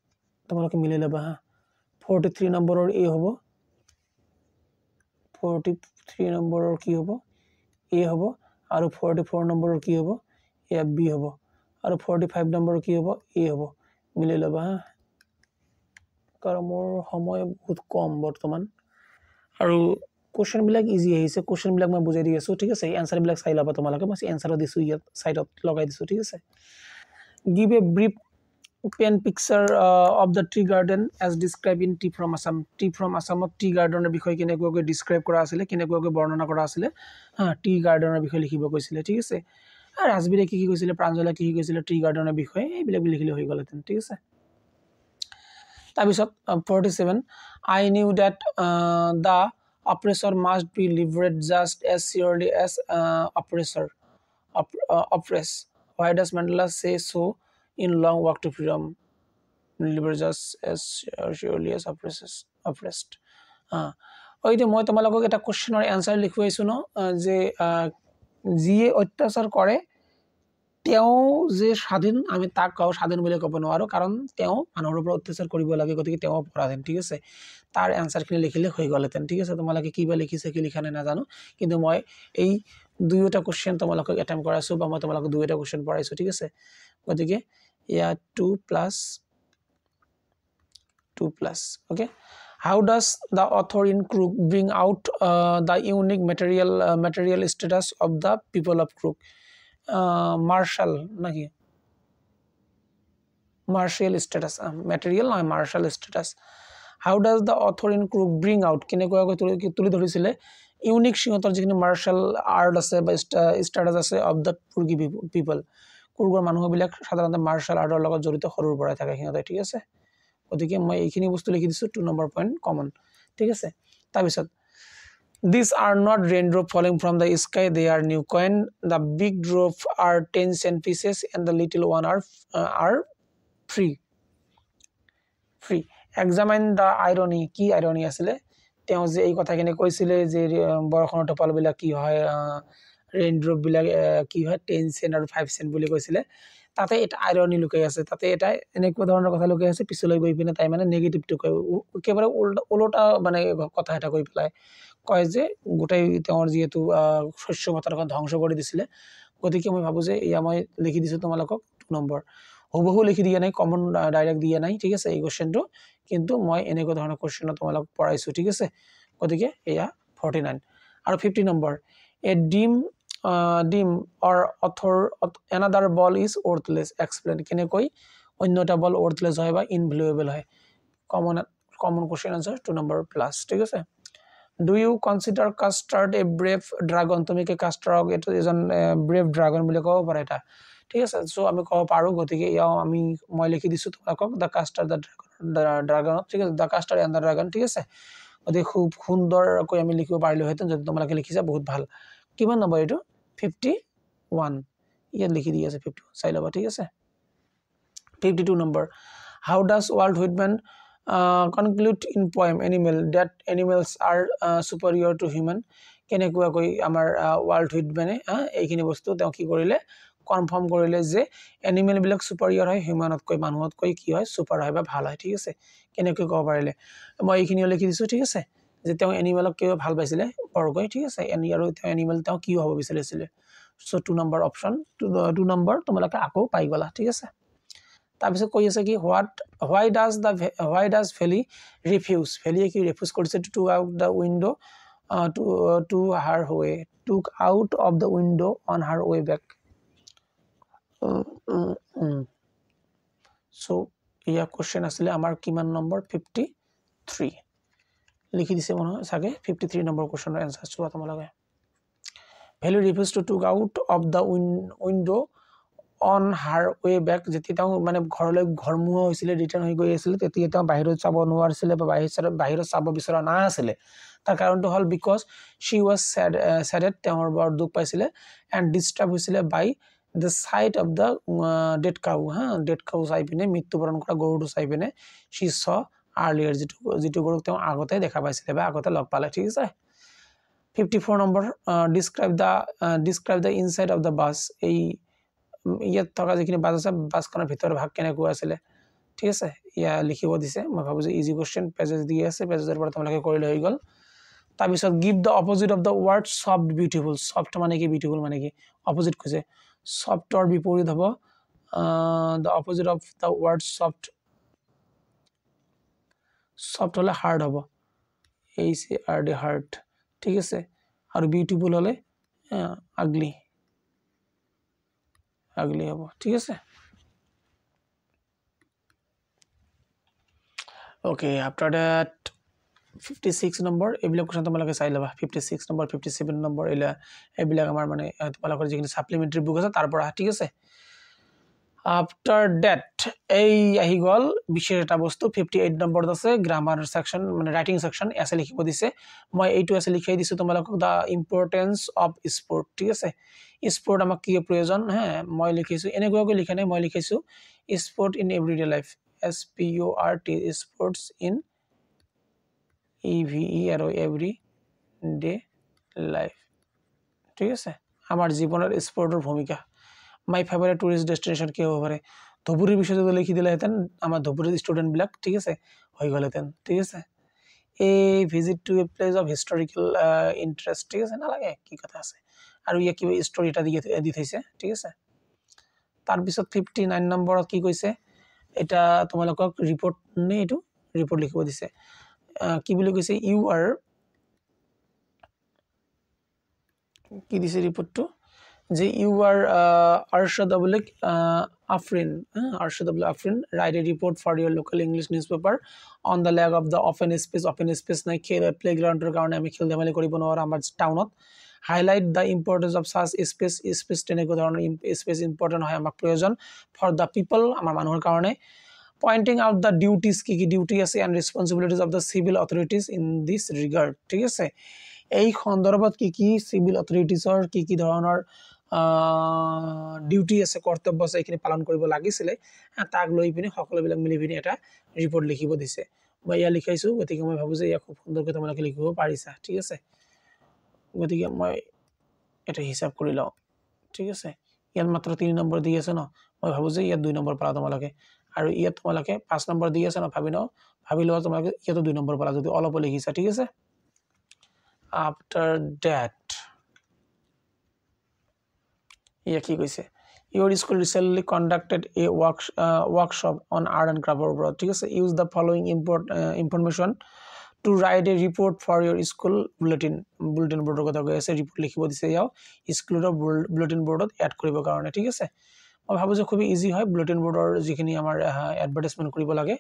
তোমালোকে মিলাই ল'বা হা 43 নম্বৰৰ A হ'ব 43 নম্বৰৰ কি হ'ব A হ'ব আৰু 44 নম্বৰৰ কি হ'ব এয়া B হ'ব আৰু 45 নম্বৰৰ কি হ'ব A হ'ব মিলাই ল'বা হা কাৰণ মোৰ সময় বহুত কম বৰ্তমান আৰু কোশ্চেন বিলাক ইজি আহিছে কোশ্চেন বিলাক মই বুজাই দি আছো ঠিক আছে এনসাৰ বিলাক চাই লবা তোমালোকে মই এনসাৰ দিছো ইয়াত সাইডত লগাই দিছো ঠিক আছে give a brief pen picture of the tea garden as described in Tea from Assam tea garden এর বিষয় কেনেকৈ describe কৰা আছিল কেনেকৈ বৰ্ণনা কৰা আছিল tea garden এৰ বিষয় লিখিব কৈছিল ঠিক আছে আৰ ৰাজবীৰে কি কৈছিল প্ৰাঞ্জলে কি কৈছিল tea garden এৰ বিষয় এই বিলাক লিখিলে হৈ গ'ল ঠিক আছে তাৰপিছত 47 I knew that the oppressor must be liberated just as surely as oppress why does Mandela say so in Long Walk to Freedom liberated just as surely as oppressed ওইটো মই তোমালোকক এটা কোশ্চেনৰ আনসাৰ লিখুৱাইছো ন যে যিয়ে অত্যাচাৰ কৰে তেও যে স্বাধীন আমি তাক কাও স্বাধীন বলে ক'ব নোৱাৰো কাৰণ তেও মানুহৰ ওপৰত অত্যাচাৰ কৰিব লাগে গতিকে তেও পৰাধীন ঠিক আছে তাৰ আনসাৰখিনি লিখিলে হৈ গ'লতেন ঠিক আছে তোমালোকে কিবা লিখিছে কি লিখা নাই নাজানো কিন্তু মই এই দুইটা কোশ্চেন তোমালোকক এটেম্প কৰাইছো বা মই তোমালোকক দুইটা কোশ্চেন পঢ়াইছো ঠিক আছে গতিকে ইয়া 2+2+ okay how does the author in Crook bring out the unique material status of the people of Crook martial nahi martial status material nahi martial status how does the author in Crook bring out kineko tuli dhorisile unique singotor jekini martial art ase ba status ase of the Kurgi people Kurgor manuh bilak sadharanothe martial art logot jorito horur porai thake hinote ঠিক আছে ওদিকে মই এইখিনি বস্তু লিখি দিছো 2 number point common ঠিক আছে তাৰপিছত these are not raindrop falling from the sky they are new coin the big drop are 10 cent pieces and the little one are free examine the irony কি irony asile তেও যে এই কথাখিনি কৈছিলে যে বৰখনৰ টপাল বিলাক কি হয় raindrop বিলাক কি হয় 10 cent আৰু 5 cent বুলি কৈছিলে তাতে এটা আইৰনি লুকাই আছে তাতে এটা এনেকুৱা ধৰণৰ কথা লুকাই আছে পিছলৈ গৈ পিনে তাই মানে নেগেটিভ টু কয় একেবাৰে উল্টা মানে কথা এটা কৈ পেলাই কয় যে গোটাই তেওঁৰ যেহেতু শস্য পথাৰখন ধ্বংস কৰি দিছিলে গতিকে মই ভাবো যে ইয়া মই লিখি দিছো তোমালোকক 2 নম্বৰ হুবহু লিখি দিয়া নাই কমন ডাইৰেক্ট দিয়া নাই ঠিক আছে এই কোশ্চেনটো কিন্তু মই এনেকুৱা ধৰণৰ কোশ্চেন তোমালোকক পঢ়াইছো ঠিক আছে গতিকে ইয়া 49 আৰু 50 number A dim or author another ball is worthless explain কেনেকৈ অন্যটা বল worthless হয় বা invaluable হয় common question answer 2 number plus ঠিক আছে do you consider Custard a brave dragon তুমি কি Custard এটা এজন brave dragon বুলি কও পারে এটা ঠিক আছে সো আমি কও পাৰো গতিকে ইয়াও আমি মই লিখি দিছো তোমাকক the Custard the dragon ঠিক আছে the Custard and the dragon ঠিক আছে ওদে খুব সুন্দৰ কৈ আমি লিখিব পাৰিলো হেতেন যদি তোমালোকে লিখিছা বহুত ভাল কিমান নম্বৰ এটো 51 ইয়াত লিখি দি আছে 51 চাই লবা ঠিক আছে 52 number how does Walt Whitman conclude in poem animal that animals are superior to human কেনেকুৱা কৈ আমাৰ Walt Whitman এইখিনি বস্তু তেও কি কৰিলে কনফাৰ্ম কৰিলে যে এনিমেল বিলাক সুপাৰিয়ৰ হয় হিউম্যানত কৈ মানুহত কৈ কি হয় সুপাৰ হয় বা ভাল হয় ঠিক আছে কেনেকৈ কব পাৰিলে মই এইখিনি লিখি দিছো ঠিক আছে যে তেও এনিমেলক কিয় ভাল পাইছিলে বৰগৈ ঠিক আছে আৰু তেও এনিমেল তেও কি হ'ব বিচাৰিছিলে সো 2 নম্বৰ অপচন 2 নম্বৰ তোমালোকে আকৌ পাই গলা ঠিক আছে তাৰপিছত কৈ আছে কি why does Valley refuse Valley কি ৰিফিউজ কৰিছে to out the window to her way took out of the window on her way back so ইয়া কোশ্চেন আসলে আমাৰ কিমান নম্বৰ 53 লিখি দিছে মন সাগে 53 নম্বৰ কোশ্চেনৰ আনসাৰ চোৱা তোমালোকে Valli refuse to took out of the window on her way back যেতিয়া তেওঁ মানে ঘৰলৈ ঘৰমুৱা হৈছিলে ৰিটাৰ্ণ হৈ গৈ আছিলে তেতিয়া তেওঁ বাহিৰত যাব নোৱাৰিছিলে বা বাহিৰত চাব বিচৰা নাছিলে তাৰ কাৰণটো হ'ল বিকজ শ্বি ৱাজ চেডেড তেওঁৰ বৰ দুখ পাইছিলে এণ্ড ডিষ্টাৰ্ব হৈছিলে by the sight of the dead cow dead cow চাই পিনে মৃত্যুবৰণ কৰা গৰুটো চাই পিনে শ্বি চ আৰ্লিয়াৰ যিটো গৰুক তেওঁ আগতে দেখা পাইছিলে বা আগতে লগ পালে ঠিক আছে 54 number describe the inside of the bus এই ইয়াত থকা যিখিনি বাছ আছে বাছখনৰ ভিতৰৰ ভাগ কেনেকুৱা আছিলে ঠিক আছে ইয়া লিখিব দিছে মই ভাবো যে ইজি কোশ্চেন পেজেছ দি আছে পেজেছৰ পৰা তোমালোকে কৰিলে হৈ গ'ল তাৰপিছত give the opposite of the ward soft beautiful soft মানে কি বিউটিফুল মানে কি অপজিট কৈছে সফ্টৰ বিপৰীত হ'ব the opposite of the ward soft হলে হাৰ্ড হ'ব HARD হাৰ্ড ঠিক আছে আৰু বিউটিফুল হলে আগলি হ'ব ঠিক আছে ওকে আফটাৰ দ্যাট 56 নম্বৰ এইবিলাক কোশ্চেন তোমালোকে চাই লবা 56 নম্বৰ 57 নম্বৰ এইবিলাক আমাৰ মানে তোমালোকৰ যিখিনি সাপ্লিমেন্টাৰী বুক আছে তাৰ পৰা ঠিক আছে আফটাৰ দ্যাট এই আহি গল বিশেষ এটা বস্তু 58 নম্বৰত আছে গ্ৰামাৰ সেকশন মানে ৰাইটিং সেকশন এসে লিখিব দিছে মই এইটো এসে লিখাই দিছো তোমালোকক দা ইম্পৰ্টেন্স অফ স্পোৰ্ট ঠিক আছে স্পোৰ্ট আমাক কি প্ৰয়োজন মই লিখিছো এনেকুৱাকৈ লিখা নাই মই লিখিছো sport in everyday life SPORT sports in EVE আৰু এভৰি ডে লাইফ ঠিক আছে আমাৰ জীৱনৰ স্পোৰ্টৰ ভূমিকা মাই ফেভাৰিট টুৰিস্ট ডেস্টিনেশন কি হ'ব পাৰে ধুবুৰীৰ বিষয়ে যদি লিখি দিলেহেঁতেন আমাৰ ধুবুৰীৰ ষ্টুডেন্ট বিলাক ঠিক আছে হৈ গ'লহেঁতেন ঠিক আছে a visit to a place of historical interest ঠিক আছে নালাগে কি কথা আছে আৰু ইয়া কিবা ষ্টৰী এটা দি থৈছে ঠিক আছে তাৰ পিছত 59 নম্বৰত কি কৈছে এটা তোমালোকক ৰিপৰ্ট নে এটো ৰিপৰ্ট লিখিব দিছে কি বুলি কৈছে ইউ আৰ কি দিছে ৰিপৰ্টটো যে you are Arshad Afrin write a report for your local English newspaper on the lack of the open space নাই প্লেগ্ৰাউণ্ডৰ কাৰণে আমি খেল ধেমালি কৰিব নোৱাৰা আমাৰ টাউনত highlight the importance of such space তেনেকুৱা ধৰণৰ স্পেচ ইম্পৰ্টেন্ট হয় আমাক প্ৰয়োজন for the people আমাৰ মানুহৰ কাৰণে pointing out the duties কি ডিউটি আছে and responsibilities of the civil authorities in this regard ঠিক আছে এই সন্দৰ্ভত কি সিভিল অথৰিটিছৰ কি ধৰণৰ ডিউটি আছে কৰ্তব্য আছে এখিনি পালন কৰিব লাগিছিল তাক লৈ পিনে সকলোবিলাক মিলি পিনে এটা ৰিপৰ্ট লিখিব দিছে মই ইয়া লিখাইছো গতিকে মই ভাবো যে ইয়া খুব সুন্দৰকৈ তোমালোকে লিখিব পাৰিছা ঠিক আছে গতিকে মই এটা হিসাব কৰি লও ঠিক আছে ইয়াত মাত্ৰ 3 নম্বৰ দি আছে ন মই ভাবো যে ইয়াত 2 নম্বৰ পালা তোমালোকে আৰু ইয়াত তোমালোকে 5 নম্বৰ দি আছে ন ভাবি লও তোমালোকে ইয়াত 2 নম্বৰ পালা যদি অলপ লিখিছা ঠিক আছে after that কি কৈছে your school recently conducted a workshop on art and craft abroad ঠিক আছে use the following information to write a report for your school bulletin board কথা কৈ আছে ৰিপৰ্ট লিখিব দিছে ইয়াও স্কুলৰ বুলেটিন বোৰ্ডত এড কৰিব কাৰণে ঠিক আছে মই ভাবো যে খুব ইজি হয় বুলেটিন বোৰ্ডৰ যিখিনি আমাৰ এডভাৰটাইজমেন্ট কৰিব লাগে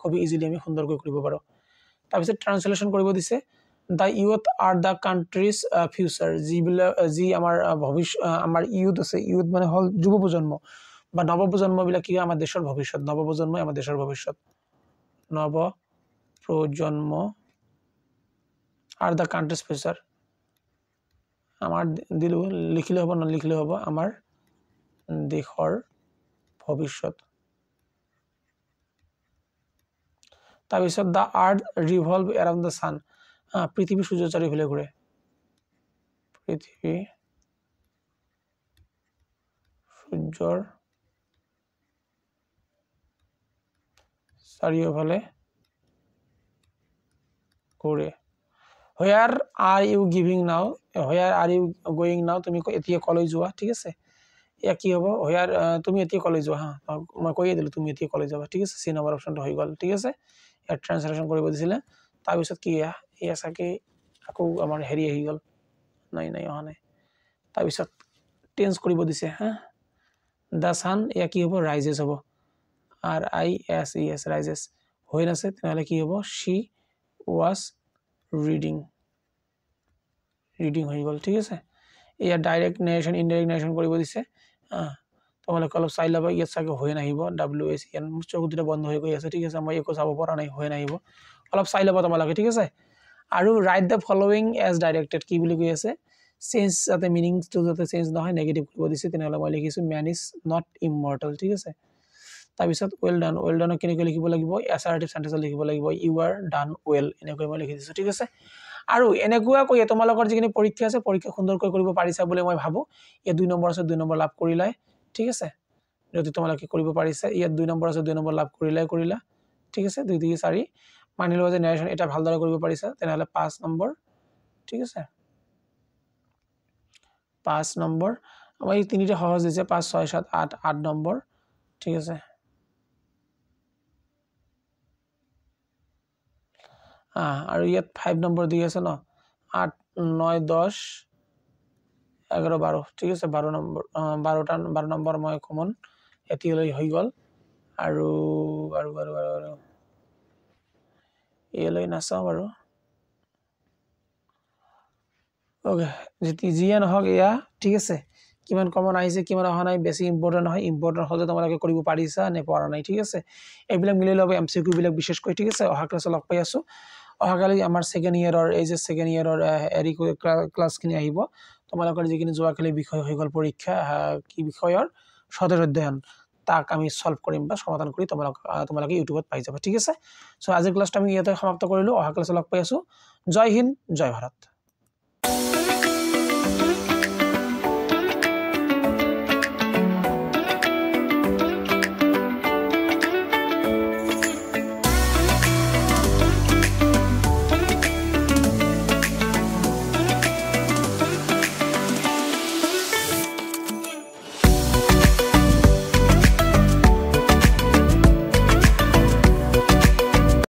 খুব ইজিলি আমি সুন্দৰকৈ কৰিব পাৰো তাৰ পিছত ট্ৰান্সলেচন কৰিব দিছে The youth are the country's future যি আমাৰ ভৱিষ্যত আমাৰ youth আছে youth মানে হল যুৱ প্ৰজন্ম বা নৱ প্ৰজন্ম বিলাক কি আমাৰ দেশৰ ভৱিষ্যত নৱ প্ৰজন্ম আমাৰ দেশৰ ভৱিষ্যত নৱ প্ৰজন্ম are the country's future আমাৰ দিলু লিখিলে হ'ব নলিখিলে হ'ব আমাৰ দেশৰ ভৱিষ্যত তাৰ পিছত the earth revolve around the sun পৃথিবী সূর্যের চারিফালে ঘুরে পৃথিবী সূর্যের চারিফালে ঘুরে where are you giving now where are you going now তুমি এতিয়া কলৈ যোৱা ঠিক আছে ইয়া কি হ'ব where তুমি এতিয়া কলৈ যোৱা মই কৈয়ে দিলো তুমি এতিয়া কলৈ যাবা ঠিক আছে সি নম্বৰ অপচনটো হৈ গল ঠিক আছে ইয়াৰ ট্ৰান্সলেচন কৰিব দিছিলে তাৰ পিছত কি ইয়া সাকে আকৌ আমাৰ হেৰি আহি গল নাই অহা নাই তাৰ পিছত টেন্স কৰিব দিছে দা সান ইয়া কি হ'ব ৰাইজেস হ'ব RISES ৰাইজেস হৈ আছে তেনেহলে কি হ'ব she was reading হৈ গল ঠিক আছে এয়া ডাইৰেক্ট নেৰেশ্যন ইনডাইৰেক্ট নেৰেশ্যন কৰিব দিছে তোমালোকে অলপ চাই ল'বা ইয়াত চাগে হৈ নাহিব WSN চকু দুটা বন্ধ হৈ গৈ আছে ঠিক আছে মই একো চাব পৰা নাই হৈ নাহিব অলপ চাই ল'বা তোমালোকে ঠিক আছে আৰু write the following as directed কি বুলি কৈ আছে চেঞ্জ যাতে মিনিংটো যাতে চেঞ্জ নহয় নেগেটিভ কৰিব দিছে তেনেহ'লে মই লিখিছোঁ ম্যান ইজ নট ইমৰ্টেল ঠিক আছে তাৰপিছত ৱেল ডানক কেনেকৈ লিখিব লাগিব এছাৰটিভ সেন্টেন্সত লিখিব লাগিব ইউ আৰ ডান ৱেল এনেকৈ মই লিখি দিছোঁ ঠিক আছে আৰু এনেকুৱা কৈ তোমালোকৰ যিখিনি পৰীক্ষা আছে পৰীক্ষা সুন্দৰকৈ কৰিব পাৰিছা বুলি মই ভাবোঁ এই 2 নম্বৰ আছে 2 নম্বৰ লাভ কৰিলাই ঠিক আছে যদি তোমালোকে কৰিব পাৰিছা ইয়াত 2 নম্বৰ আছে 2 নম্বৰ লাভ কৰিলা ঠিক আছে 2 2 4 মানি লোৱা যে নেৰেশ্যন এটা ভালদৰে কৰিব পাৰিছা তেনেহ'লে 5 নম্বৰ ঠিক আছে 5 নম্বৰ আমাৰ এই তিনিটা সহজ দিছে 5 6 7 8 8 নম্বৰ ঠিক আছে আৰু ইয়াত 5 নম্বৰ দি আছে ন 8 9 10 11 12 ঠিক আছে 12 নম্বৰ 12 নম্বৰ মই কমন এতিয়ালৈ হৈ গ'ল আৰু এলৈ নাচাওঁ বাৰু ওকে যিয়ে নহওক এয়া ঠিক আছে কিমান কমন আহিছে কিমান অহা নাই বেছি ইম্পৰ্টেণ্ট নহয় ইম্পৰ্টেণ্ট হ'লে তোমালোকে কৰিব পাৰিছা নে পৰা নাই ঠিক আছে এইবিলাক মিলাই ল'ব MCQ বিলাক বিশেষকৈ ঠিক আছে অহা ক্লাছত লগ পাই আছোঁ অহাকালি আমাৰ ছেকেণ্ড ইয়েৰৰ ছেকেণ্ড ইয়েৰৰ হেৰি ক্লাছখিনি আহিব তোমালোকৰ যিখিনি যোৱাকালি বিষয় হৈ গ'ল পৰীক্ষা কি বিষয়ৰ সদৰ অধ্যয়ন তাক আমি সলভ কৰিম বা সমাধান কৰি তোমালোকে ইউটিউবত পাই যাবা ঠিক আছে সো আজিৰ ক্লাছটো আমি ইয়াতে সমাপ্ত কৰিলোঁ অহা ক্লাছত লগ পাই আছোঁ জয় হিন্দ জয় ভাৰত